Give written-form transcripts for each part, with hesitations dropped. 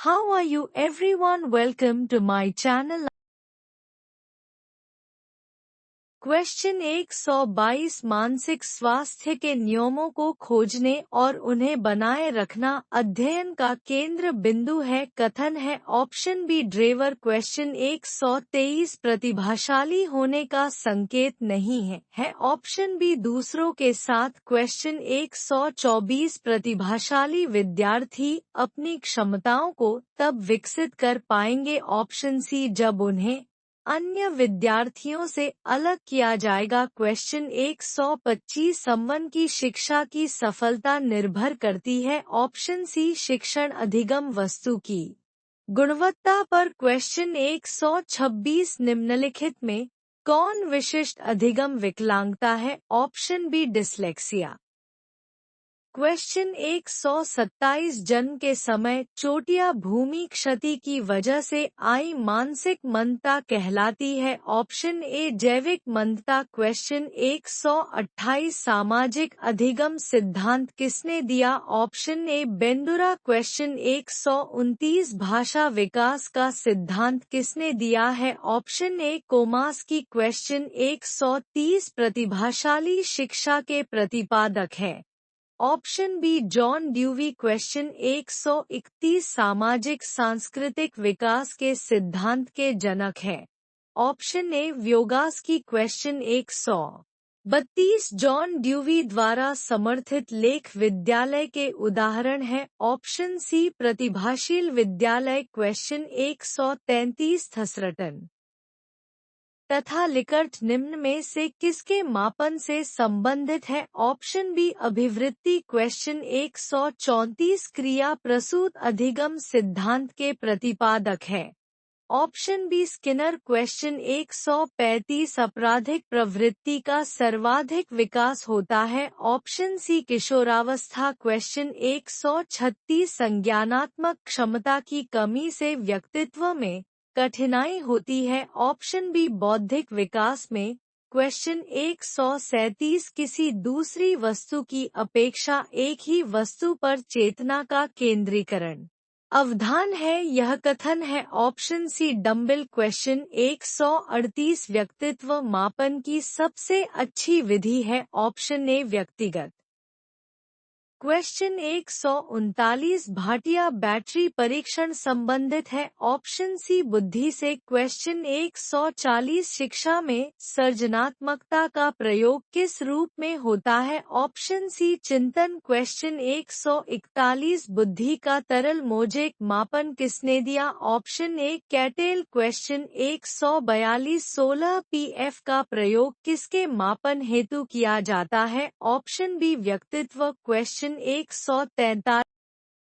How are you everyone? Welcome to my channel. Question 122 मानसिक स्वास्थ्य के नियमों को खोजने और उन्हें बनाए रखना अध्ययन का केंद्र बिंदु है। कथन है ऑप्शन बी ड्रेवर। क्वेश्चन 123 प्रतिभाशाली होने का संकेत नहीं है ऑप्शन बी दूसरों के साथ। क्वेश्चन 124 प्रतिभाशाली विद्यार्थी अपनी क्षमताओं को तब विकसित कर पाएंगे ऑप्शन सी जब उन्हें अन्य विद्यार्थियों से अलग किया जाएगा। क्वेश्चन 125 संवन की शिक्षा की सफलता निर्भर करती है ऑप्शन सी शिक्षण अधिगम वस्तु की गुणवत्ता पर। क्वेश्चन 126 निम्नलिखित में कौन विशिष्ट अधिगम विकलांगता है ऑप्शन बी डिसलेक्सिया। क्वेश्चन 127 जन्म के समय चोट या भूमि क्षति की वजह से आई मानसिक मंदता कहलाती है ऑप्शन ए जैविक मंदता। क्वेश्चन 128 सामाजिक अधिगम सिद्धांत किसने दिया ऑप्शन ए बेंडुरा। क्वेश्चन 129 भाषा विकास का सिद्धांत किसने दिया है ऑप्शन ए कोमास्की। क्वेश्चन 130 प्रतिभाशाली शिक्षा के प्रतिपादक है option B John Dewey. Question 131 सामाजिक सांस्कृतिक विकास के सिद्धांत के जनक है option A Vygotsky. Question 132 John Dewey द्वारा समर्थित लेख विद्यालय के उदाहरण है ऑप्शन सी प्रतिभाशील विद्यालय। क्वेश्चन 133 थसरटन तथा लिकर्ट निम्न में से किसके मापन से संबंधित है ऑप्शन बी अभिवृत्ति। क्वेश्चन 134 क्रिया प्रसूत अधिगम सिद्धांत के प्रतिपादक है ऑप्शन बी स्किनर। क्वेश्चन 135 आपराधिक प्रवृत्ति का सर्वाधिक विकास होता है ऑप्शन सी किशोरावस्था। क्वेश्चन 136 संज्ञानात्मक क्षमता की कमी से व्यक्तित्व में कठिनाई होती है ऑप्शन बी बौद्धिक विकास में। क्वेश्चन 137 किसी दूसरी वस्तु की अपेक्षा एक ही वस्तु पर चेतना का केंद्रीकरण अवधान है यह कथन है ऑप्शन सी डम्बल। क्वेश्चन 138 व्यक्तित्व मापन की सबसे अच्छी विधि है ऑप्शन ए व्यक्तिगत। क्वेश्चन 139 भाटिया बैटरी परीक्षण संबंधित है ऑप्शन सी बुद्धि से। क्वेश्चन 140 शिक्षा में सृजनात्मकता का प्रयोग किस रूप में होता है ऑप्शन सी चिंतन। क्वेश्चन 141 बुद्धि का तरल मोजेक मापन किसने दिया option A cattail. Question 142 16 PF का प्रयोग किसके मापन हेतु किया जाता है ऑप्शन बी व्यक्तित्व। क्वेश्चन 143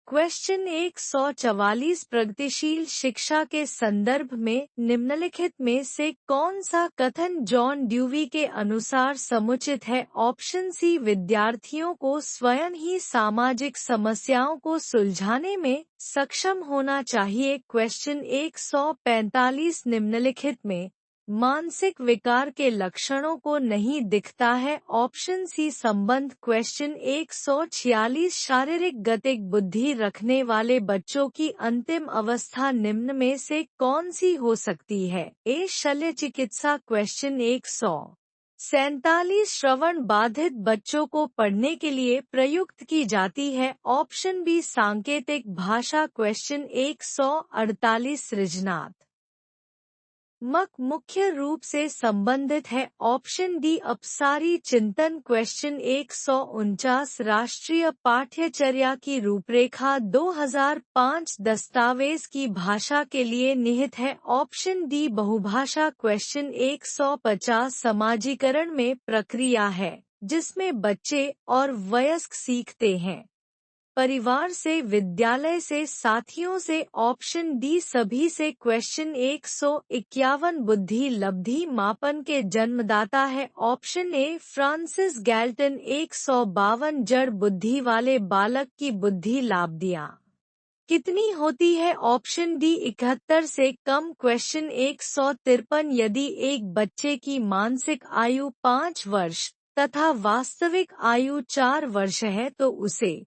क्वेश्चन 144 प्रगतिशील शिक्षा के संदर्भ में निम्नलिखित में से कौन सा कथन जॉन ड्यूवी के अनुसार समुचित है ऑप्शन सी विद्यार्थियों को स्वयं ही सामाजिक समस्याओं को सुलझाने में सक्षम होना चाहिए। क्वेश्चन 145 निम्नलिखित में मानसिक विकार के लक्षणों को नहीं दिखता है ऑप्शन सी संबंध। क्वेश्चन 146 शारीरिक गतिक बुद्धि रखने वाले बच्चों की अंतिम अवस्था निम्न में से कौन सी हो सकती है ए शल्य चिकित्सा। क्वेश्चन 147 श्रवण बाधित बच्चों को पढ़ने के लिए प्रयुक्त की जाती है ऑप्शन बी सांकेतिक भाषा। क्वेश्चन 148 सृजनात्मक मुख्य रूप से संबंधित है ऑप्शन डी अपसारी चिंतन। क्वेश्चन 149 राष्ट्रीय पाठ्यचर्या की रूपरेखा 2005 दस्तावेज की भाषा के लिए निहित है ऑप्शन डी बहुभाषा। क्वेश्चन 150 समाजीकरण में प्रक्रिया है जिसमें बच्चे और वयस्क सीखते हैं परिवार से विद्यालय से साथियों से ऑप्शन डी सभी से। क्वेश्चन 151 बुद्धि लब्धि मापन के जन्मदाता है ऑप्शन ए फ्रांसिस गैल्टन। 152 जड़ बुद्धि वाले बालक की बुद्धि लाब्धियां कितनी होती है ऑप्शन डी 71 से कम। क्वेश्चन 153 यदि एक बच्चे की मानसिक आयु 5 वर्ष तथा वास्तविक आयु 4 वर्ष है तो उसे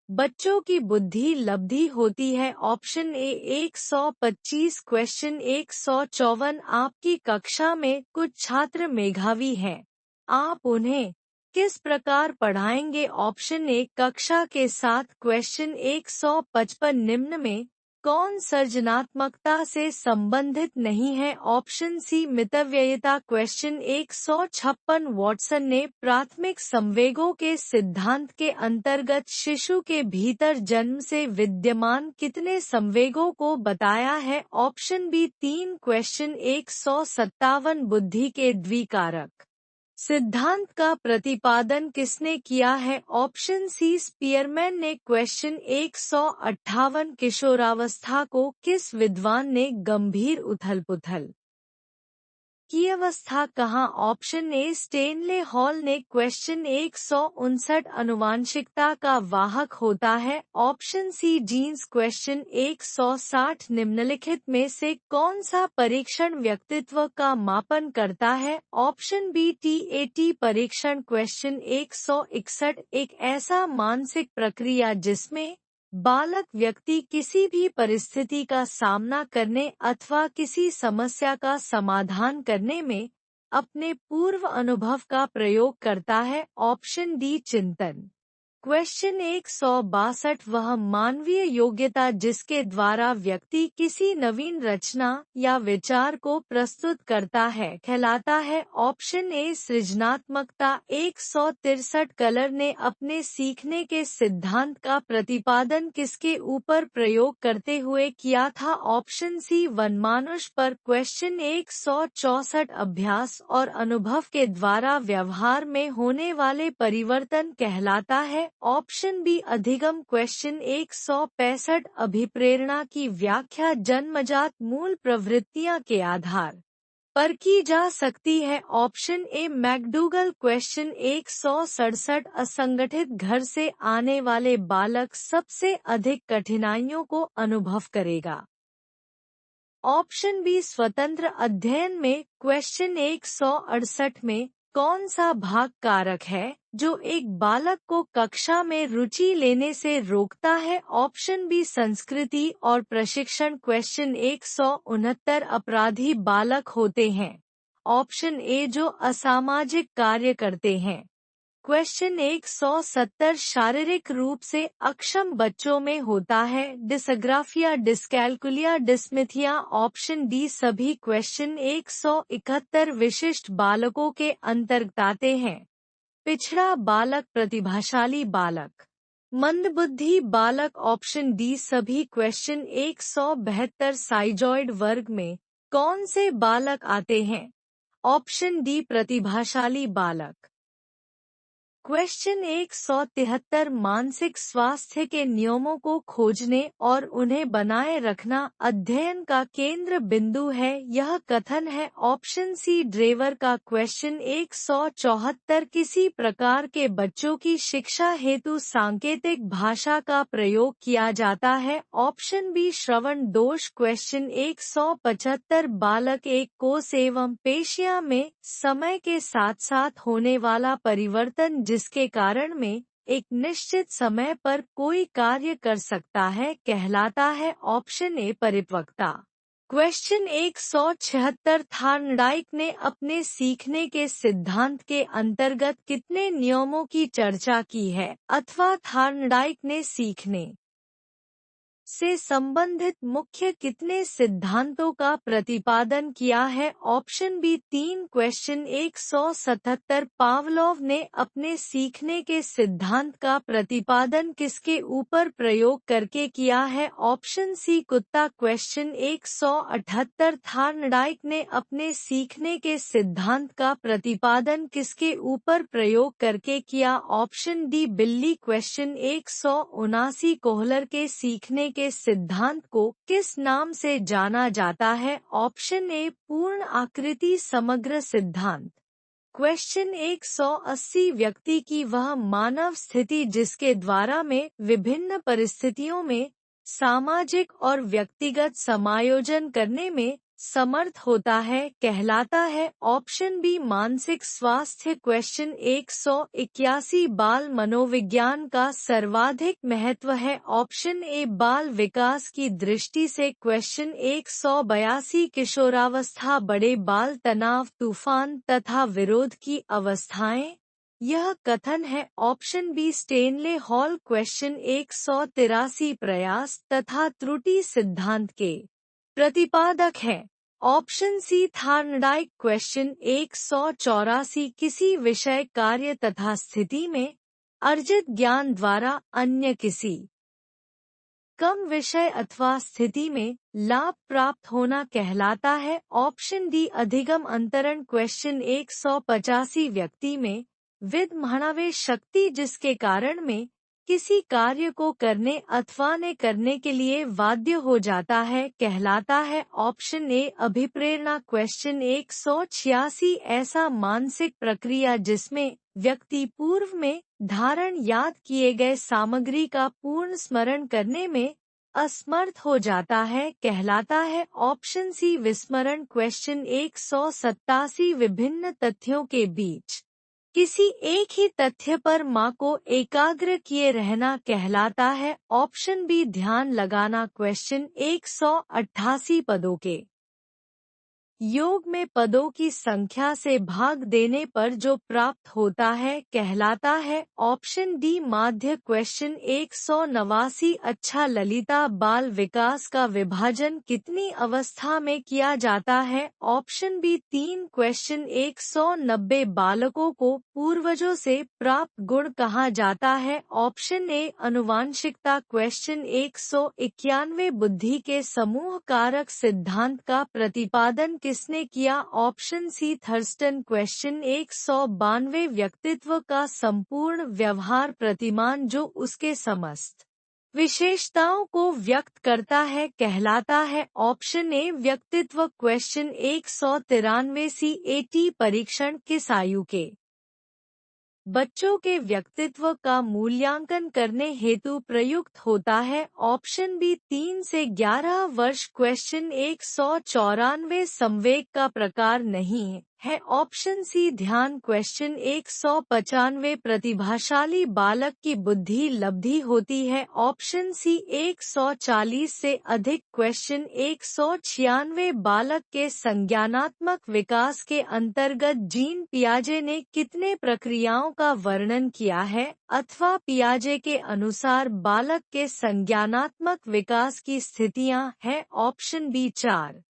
बच्चों की बुद्धि लब्धि होती है। ऑप्शन ए 125। क्वेश्चन 154। आपकी कक्षा में कुछ छात्र मेधावी हैं, आप उन्हें किस प्रकार पढ़ाएंगे? ऑप्शन ए कक्षा के साथ। क्वेश्चन 155। निम्न में कौन सृजनात्मकता से संबंधित नहीं है? ऑप्शन सी मितव्ययिता। क्वेश्चन 156। वॉटसन ने प्राथमिक संवेगों के सिद्धांत के अंतर्गत शिशु के भीतर जन्म से विद्यमान कितने संवेगों को बताया है? Option B 3। क्वेश्चन 157। बुद्धि के द्विकारक सिद्धांत का प्रतिपादन किसने किया है? ऑप्शन सी स्पीयरमैन ने। क्वेश्चन 158। किशोरावस्था को किस विद्वान ने गंभीर उथल-पुथल की अवस्था कहा? ऑप्शन ए स्टेनले हॉल ने। क्वेश्चन 159। अनुवांशिकता का वाहक होता है? Option C genes. क्वेश्चन 160। निम्नलिखित में से कौन सा परीक्षण व्यक्तित्व का मापन करता है? ऑप्शन बी टीएटी परीक्षण। क्वेश्चन 161। एक ऐसा मानसिक प्रक्रिया जिसमें बालक व्यक्ति किसी भी परिस्थिति का सामना करने अथवा किसी समस्या का समाधान करने में अपने पूर्व अनुभव का प्रयोग करता है? ऑप्शन डी चिंतन। क्वेश्चन 162। वह मानवीय योग्यता जिसके द्वारा व्यक्ति किसी नवीन रचना या विचार को प्रस्तुत करता है कहलाता है? ऑप्शन ए सृजनात्मकता। 163। कलर ने अपने सीखने के सिद्धांत का प्रतिपादन किसके ऊपर प्रयोग करते हुए किया था? ऑप्शन सी वनमानुष पर। क्वेश्चन 164। अभ्यास और अनुभव के द्वारा व्यवहार में होने वाले परिवर्तन कहलाता है? ऑप्शन बी अधिगम। क्वेश्चन 165। अभिप्रेरणा की व्याख्या जन्मजात मूल प्रवृत्तियां के आधार पर की जा सकती है? ऑप्शन ए मैकडूगल। क्वेश्चन 167। असंगठित घर से आने वाले बालक सबसे अधिक कठिनाइयों को अनुभव करेगा? ऑप्शन बी स्वतंत्र अध्ययन में। क्वेश्चन 168 में कौन सा भाग कारक है जो एक बालक को कक्षा में रुचि लेने से रोकता है? ऑप्शन बी संस्कृति और प्रशिक्षण। क्वेश्चन 169। अपराधी बालक होते हैं? ऑप्शन ए जो असामाजिक कार्य करते हैं। क्वेश्चन 170। शारीरिक रूप से अक्षम बच्चों में होता है? Dysgraphia, dyscalculia, डिस्मिथिया। ऑप्शन डी सभी। क्वेश्चन 171। विशिष्ट बालकों के अंतर्गत आते हैं? पिछड़ा बालक, प्रतिभाशाली बालक, मंदबुद्धि बालक। ऑप्शन डी सभी। क्वेश्चन 172। साइजॉइड वर्ग में कौन से बालक आते हैं? ऑप्शन डी प्रतिभाशाली बालक। क्वेश्चन 173। मानसिक स्वास्थ्य के नियमों को खोजने और उन्हें बनाए रखना अध्ययन का केंद्र बिंदु है, यह कथन है? ऑप्शन सी ड्रेवर का। क्वेश्चन 174। किसी प्रकार के बच्चों की शिक्षा हेतु सांकेतिक भाषा का प्रयोग किया जाता है? ऑप्शन बी श्रवण दोष। क्वेश्चन 175। बालक एक कोष एवं पेशियां में समय के साथ साथ होने वाला परिवर्तन जिसके कारण में एक निश्चित समय पर कोई कार्य कर सकता है कहलाता है? ऑप्शन ए परिपक्वता। क्वेश्चन 176। थार्नडाइक ने अपने सीखने के सिद्धांत के अंतर्गत कितने नियमों की चर्चा की है अथवा थार्नडाइक ने सीखने से संबंधित मुख्य कितने सिद्धांतों का प्रतिपादन किया है? Option B 3। क्वेश्चन 177। पावलोव ने अपने सीखने के सिद्धांत का प्रतिपादन किसके ऊपर प्रयोग करके किया है? ऑप्शन सी कुत्ता। क्वेश्चन 178। थार्नडाइक ने अपने सीखने के सिद्धांत का प्रतिपादन किसके ऊपर प्रयोग करके किया? ऑप्शन डी बिल्ली। क्वेश्चन 179। कोहलर के सीखने के सिद्धांत को किस नाम से जाना जाता है? ऑप्शन ए पूर्ण आकृति समग्र सिद्धांत। क्वेश्चन 180। व्यक्ति की वह मानव स्थिति जिसके द्वारा में विभिन्न परिस्थितियों में सामाजिक और व्यक्तिगत समायोजन करने में समर्थ होता है कहलाता है। ऑप्शन बी मानसिक स्वास्थ्य। क्वेश्चन 181 बाल मनोविज्ञान का सर्वाधिक महत्व है। ऑप्शन ए बाल विकास की दृष्टि से। क्वेश्चन 182 किशोरावस्था बड़े बाल तनाव तूफान तथा विरोध की अवस्थाएं। यह कथन है। Option B Stanley Hall. Question 183 प्रयास तथा त्रुटि सिद्धांत के प्रतिपादक है। ऑप्शन सी थार्नडाइक। क्वेश्चन 184 किसी विषय कार्य तथा स्थिति में अर्जित ज्ञान द्वारा अन्य किसी कम विषय अथवा स्थिति में लाभ प्राप्त होना कहलाता है। ऑप्शन डी अधिगम अंतरण। क्वेश्चन 185 व्यक्ति में विद्महणावे शक्ति जिसके कारण में किसी कार्य को करने अथवा ने करने के लिए बाध्य हो जाता है कहलाता है। ऑप्शन ए अभिप्रेरणा। क्वेश्चन 186 ऐसा मानसिक प्रक्रिया जिसमें व्यक्ति पूर्व में धारण याद किए गए सामग्री का पूर्ण स्मरण करने में असमर्थ हो जाता है कहलाता है। ऑप्शन सी विस्मरण। क्वेश्चन 187 विभिन्न तथ्यों के बीच किसी एक ही तथ्य पर मां को एकाग्र किए रहना कहलाता है। ऑप्शन बी ध्यान लगाना। क्वेश्चन 188 पदों के योग में पदों की संख्या से भाग देने पर जो प्राप्त होता है कहलाता है। ऑप्शन डी माध्य। क्वेश्चन 189 अच्छा ललिता बाल विकास का विभाजन कितनी अवस्था में किया जाता है। Option B 3। क्वेश्चन 190 बालकों को पूर्वजों से प्राप्त गुण कहा जाता है। ऑप्शन ए अनुवांशिकता। क्वेश्चन 191 बुद्धि के समूह कारक सिद्धांत का प्रतिपादन किसने किया। Option C Thurston. क्वेश्चन 192 व्यक्तित्व का संपूर्ण व्यवहार प्रतिमान जो उसके समस्त विशेषताओं को व्यक्त करता है कहलाता है। ऑप्शन ए व्यक्तित्व। क्वेश्चन 193 CAT परीक्षण किस आयु के बच्चों के व्यक्तित्व का मूल्यांकन करने हेतु प्रयुक्त होता है। ऑप्शन बी 3 से 11 वर्ष। क्वेश्चन 194 संवेग का प्रकार नहीं है। ऑप्शन सी ध्यान। क्वेश्चन 195 प्रतिभाशाली बालक की बुद्धि लब्धि होती है। ऑप्शन सी 140 से अधिक। क्वेश्चन 196 बालक के संज्ञानात्मक विकास के अंतर्गत जीन पियाजे ने कितने प्रक्रियाओं का वर्णन किया है अथवा पियाजे के अनुसार बालक के संज्ञानात्मक विकास की स्थितियां हैं। Option B 4।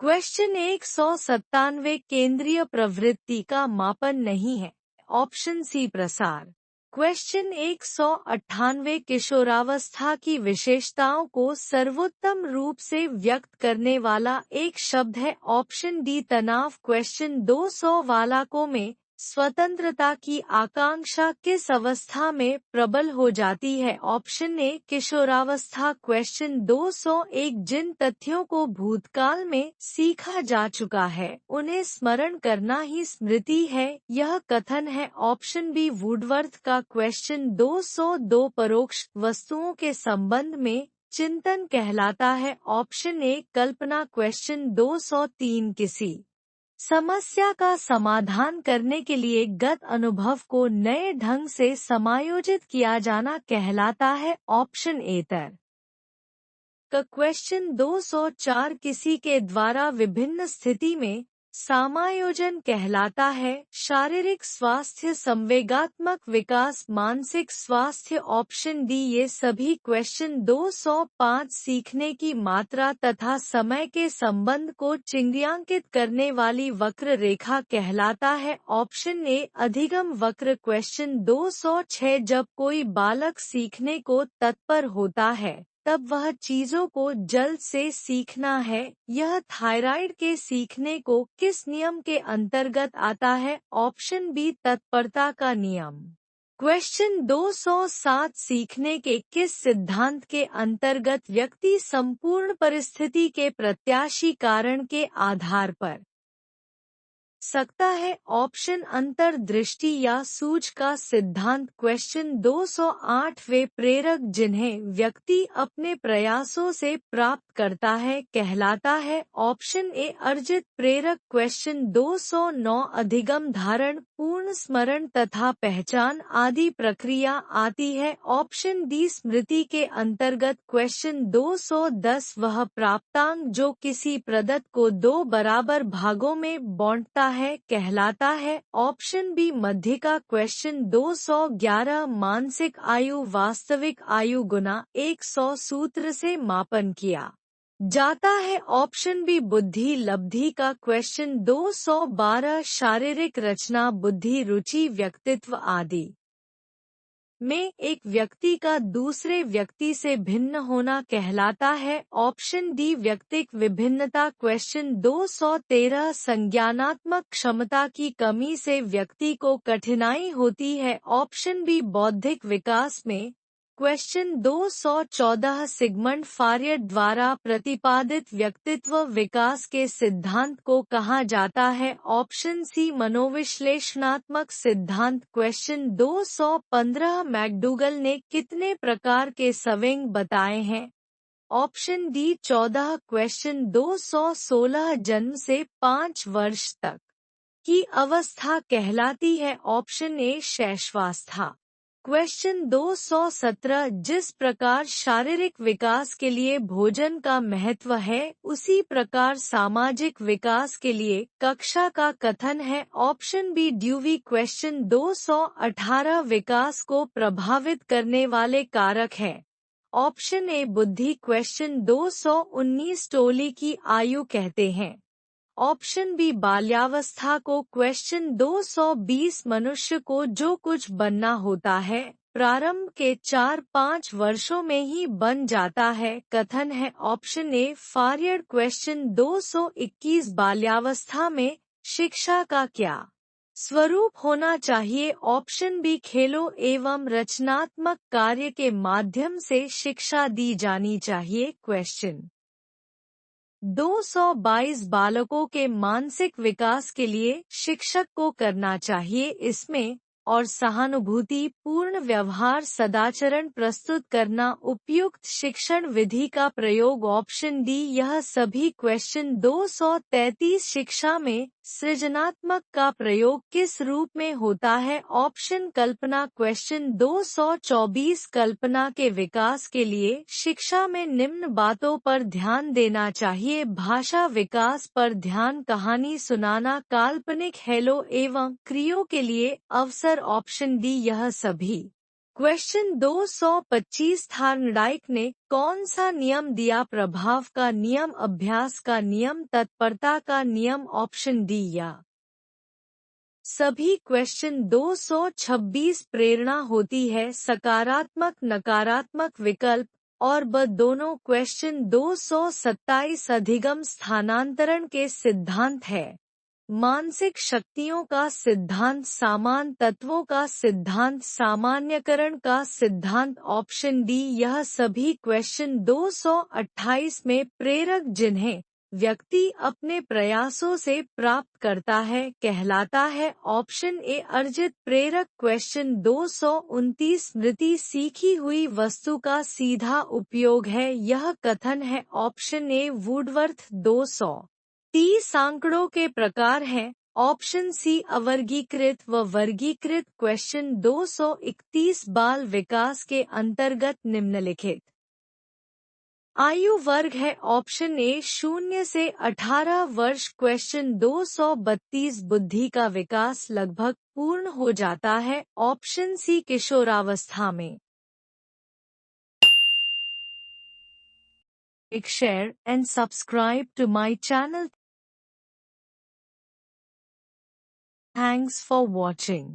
क्वेश्चन 197 केंद्रीय प्रवृत्ति का मापन नहीं है। ऑप्शन सी प्रसार। क्वेश्चन 198 किशोरावस्था की विशेषताओं को सर्वोत्तम रूप से व्यक्त करने वाला एक शब्द है। ऑप्शन डी तनाव। क्वेश्चन 200 बालकों में स्वतंत्रता की आकांक्षा किस अवस्था में प्रबल हो जाती है। ऑप्शन ए किशोरावस्था। क्वेश्चन 201 जिन तथ्यों को भूतकाल में सीखा जा चुका है उन्हें स्मरण करना ही स्मृति है यह कथन है। ऑप्शन बी वुडवर्थ का। क्वेश्चन 202 परोक्ष वस्तुओं के संबंध में चिंतन कहलाता है। ऑप्शन ए कल्पना। क्वेश्चन 203 किसी समस्या का समाधान करने के लिए गत अनुभव को नए ढंग से समायोजित किया जाना कहलाता है। ऑप्शन ए तर का। क्वेश्चन 204 किसी के द्वारा विभिन्न स्थिति में समायोजन कहलाता है। शारीरिक स्वास्थ्य संवेगात्मक विकास मानसिक स्वास्थ्य। ऑप्शन डी ये सभी। क्वेश्चन 205 सीखने की मात्रा तथा समय के संबंध को चिन्हांकित करने वाली वक्र रेखा कहलाता है। ऑप्शन ए अधिगम वक्र। क्वेश्चन 206 जब कोई बालक सीखने को तत्पर होता है तब वह चीजों को जल्द से सीखना है। यह थायराइड के सीखने को किस नियम के अंतर्गत आता है। ऑप्शन बी तत्परता का नियम। क्वेश्चन 207 सीखने के किस सिद्धांत के अंतर्गत व्यक्ति संपूर्ण परिस्थिति के प्रत्याशी कारण के आधार पर सकता है। ऑप्शन अंतर्दृष्टि या सूझ का सिद्धांत। क्वेश्चन 208 वे प्रेरक जिन्हें व्यक्ति अपने प्रयासों से प्राप्त करता है कहलाता है। ऑप्शन ए अर्जित प्रेरक। क्वेश्चन 209 अधिगम धारण पूर्ण स्मरण तथा पहचान आदि प्रक्रिया आती है। ऑप्शन डी स्मृति के अंतर्गत। क्वेश्चन 210 वह प्राप्तांक जो किसी प्रदत्त को दो बराबर भागों में बांटता है कहलाता है। Option B मध्यिका। क्वेश्चन 211 मानसिक आयु वास्तविक आयु गुना 100 सूत्र से मापन किया जाता है। ऑप्शन बी बुद्धि लब्धि का। क्वेश्चन 212 शारीरिक रचना बुद्धि रुचि व्यक्तित्व आदि में एक व्यक्ति का दूसरे व्यक्ति से भिन्न होना कहलाता है। ऑप्शन डी व्यक्तिक विभिन्नता। क्वेश्चन 213 संज्ञानात्मक क्षमता की कमी से व्यक्ति को कठिनाई होती है। ऑप्शन बी बौद्धिक विकास में। क्वेश्चन 214 सिगमंड फ्रॉयड द्वारा प्रतिपादित व्यक्तित्व विकास के सिद्धांत को कहा जाता है। ऑप्शन सी मनोविश्लेषणात्मक सिद्धांत। क्वेश्चन 215 मैकडूगल ने कितने प्रकार के स्विंग बताए हैं। Option D 14। क्वेश्चन 216 जन्म से 5 वर्ष तक की अवस्था कहलाती है। ऑप्शन ए शैशवावस्था। क्वेश्चन 217 जिस प्रकार शारीरिक विकास के लिए भोजन का महत्व है उसी प्रकार सामाजिक विकास के लिए कक्षा का कथन है। Option B Dewey. क्वेश्चन 218 विकास को प्रभावित करने वाले कारक है। ऑप्शन ए बुद्धि। क्वेश्चन 219 टोली की आयु कहते हैं। ऑप्शन बी बाल्यावस्था को। क्वेश्चन 220 मनुष्य को जो कुछ बनना होता है प्रारंभ के 4-5 वर्षों में ही बन जाता है कथन है। ऑप्शन ए फ्रॉयड। क्वेश्चन 221 बाल्यावस्था में शिक्षा का क्या स्वरूप होना चाहिए। ऑप्शन बी खेलों एवं रचनात्मक कार्य के माध्यम से शिक्षा दी जानी चाहिए। क्वेश्चन 222 बालकों के मानसिक विकास के लिए शिक्षक को करना चाहिए इसमें और सहानुभूति पूर्ण व्यवहार सदाचरण प्रस्तुत करना उपयुक्त शिक्षण विधि का प्रयोग। ऑप्शन डी यह सभी। क्वेश्चन 233 शिक्षा में सृजनात्मक का प्रयोग किस रूप में होता है। ऑप्शन कल्पना। क्वेश्चन 224 कल्पना के विकास के लिए शिक्षा में निम्न बातों पर ध्यान देना चाहिए। भाषा विकास पर ध्यान कहानी सुनाना काल्पनिक हेलो एवं क्रियों के लिए अवसर। ऑप्शन डी यह सभी। क्वेश्चन 225 थॉर्नडाइक ने कौन सा नियम दिया। प्रभाव का नियम अभ्यास का नियम तत्परता का नियम। ऑप्शन डी या सभी। क्वेश्चन 226 प्रेरणा होती है सकारात्मक नकारात्मक विकल्प और ब दोनों। क्वेश्चन 227 अधिगम स्थानांतरण के सिद्धांत है। मानसिक शक्तियों का सिद्धांत समान तत्वों का सिद्धांत सामान्यकरण का सिद्धांत। ऑप्शन डी यह सभी। क्वेश्चन 228 में प्रेरक जिन्हें व्यक्ति अपने प्रयासों से प्राप्त करता है कहलाता है। ऑप्शन ए अर्जित प्रेरक। क्वेश्चन 229 स्मृति सीखी हुई वस्तु का सीधा उपयोग है यह कथन है। ऑप्शन ए वुडवर्थ। 230 आंकड़ों के प्रकार हैं। ऑप्शन सी अवर्गीकृत व वर्गीकृत। क्वेश्चन 231 बाल विकास के अंतर्गत निम्नलिखित आयु वर्ग है। ऑप्शन ए 0 से 18 वर्ष। क्वेश्चन 232 बुद्धि का विकास लगभग पूर्ण हो जाता है। ऑप्शन सी किशोरावस्था में। Share and subscribe to my channel. Thanks for watching.